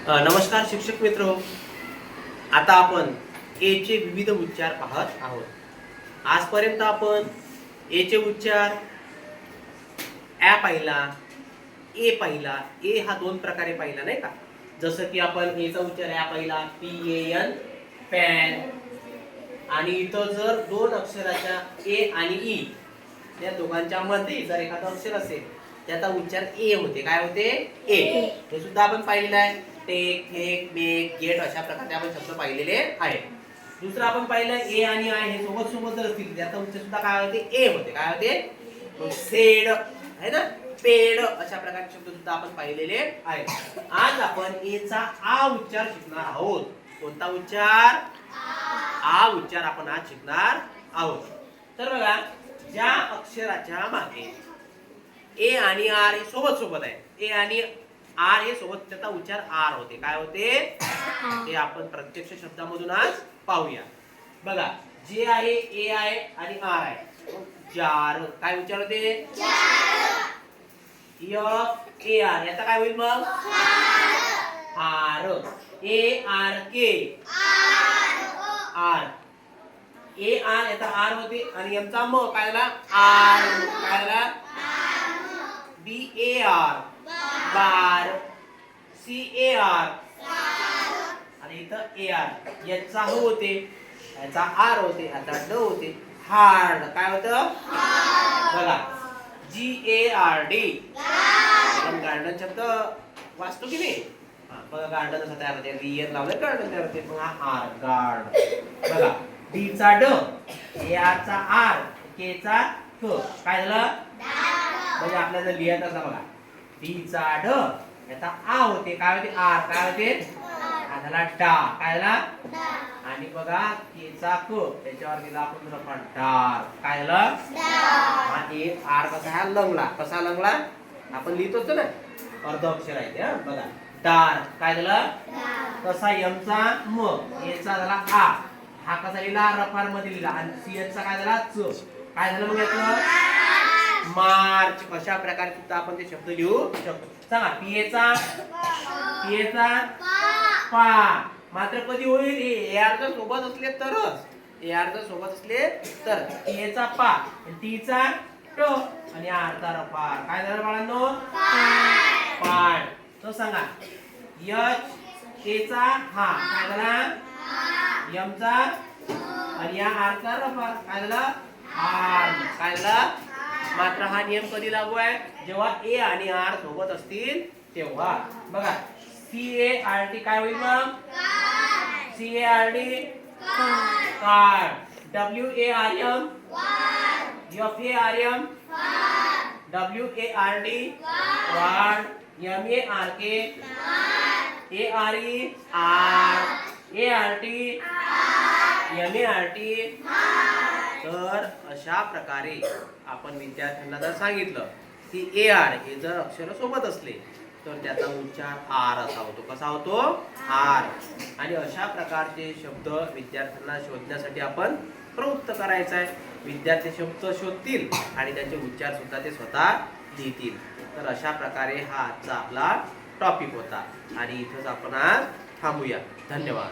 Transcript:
नमस्कार शिक्षक मित्र हो. आता आपण ए चे विविध उच्चार पाहत आहोत. आजपर्यंत आपण ए चे उच्चार ॲ पाहिला, ए पाहिला. ए हा दोन प्रकारे पाहिला नाही का. जसं की आपण ए चा उच्चार ॲ पाहिला, PAN पॅन. आणि इथं जर दोन अक्षराच्या ए आणि ई या दोघांच्या मध्ये जर एखादं अक्षर असेल त्याचा उच्चार ए होते. काय होते? ए. हे सुद्धा आपण पाहिलेलं आहे. टेक, थेक, मेक, गेट अशा प्रकारचे आपण शब्द पाहिलेले आहेत. दुसरं आपण पाहिलं ए आणि आय हे सोबत सोबत जर असतील त्याचा उच्चार सुद्धा काय होते? ए होते. काय होते? सेड आहे ना, पेड अशा प्रकारचे शब्द सुद्धा आपण पाहिलेले आहेत. आज आपण ए चा आ उच्चार शिकणार आहोत. कोणता उच्चार? आ उच्चार आपण आज शिकणार आहोत. तर बघा, ज्या अक्षराच्या मागे ए आणि आर हे सोबत सोबत आहे, ए आणि आर हे सोबत, त्याचा उच्चार आर होते. काय होते? ते आपण प्रत्यक्ष शब्दामधून आज पाहूया. बघा, जे आहे ए आहे आणि आर आहे. जार काय उच्चार होते? एफ ए आर याचा काय होईल मग? हार. ए आर के आर. ए आर याचा आर होते आणि एमचा म काय झाला? आर. काय झाला? बी ए आर बार. सी ए आर आणि इथं ए आर. याचा हो होते, याचा आर होते, याचा ड होते. हार्ड. काय होतं? बघा, GARD. आपण गार्डन शब्द वाचतो की नाही? बघा, गार्डन असं तयार होते. रियर लावलं गार्डन तयार होते. मग हा आर गार्ड. बघा, डी चा ड, ए आर चा आर, के चा क. काय झालं? म्हणजे आपल्याला लिहायचं असं बघा, डी चा ड याचा आ होते. काय होते? आर. काय होते? हा झाला डा. काय झाला? आणि बघा, के चा क त्याच्यावर गेला आपण रफा डार. काय झालं? आणि आर कसा हा लंगला. कसा लंगला? आपण लिहित होतो ना, अर्ध अक्षर आहे ते. बघा, डार. काय झालं? कसा एमचा म, एचा झाला आ. हा कसा लिहिला? रफार मध्ये लिहिला. आणि सी चा काय झाला? च. काय झालं मग याचं? मार्च. अशा प्रकारे सुद्धा आपण ते शब्द लिहू शकतो. सांगा, पीएचा पा. मात्र कधी होईल? ए आर जर सोबत असले तरच. ए आर जर सोबत असले तर. पीएचा पा, टी चा ट आणि आर चा रफार. काय झालं बाळांनो? पाठ. तो सांगा, एच ए चा हा. काय झाला? एम चा आणि या आर चा रफार. काय झालं? आर. काय झालं? मात्र हा नियम कधी लागू आहे? जेव्हा ए आणि आर सोबत असतील तेव्हा. बघा, CART काय होईल मग? CARD card. WARM FARM WARD ward. MARK ARE are. ART MART. तर अशा प्रकारे आपण विद्यार्थ्यांना जर सांगितलं की ए आर हे जर अक्षर सोबत असले तर त्याचा उच्चार आर असा होतो. कसा होतो? आर. आणि अशा प्रकारचे शब्द विद्यार्थ्यांना शोधण्यासाठी आपण प्रवृत्त करायचं आहे. विद्यार्थी शब्द शोधतील आणि त्याचे उच्चार सुद्धा ते स्वतः लिहितील. तर अशा प्रकारे हा आजचा आपला टॉपिक होता आणि इथंच आपण आज थांबूया. धन्यवाद.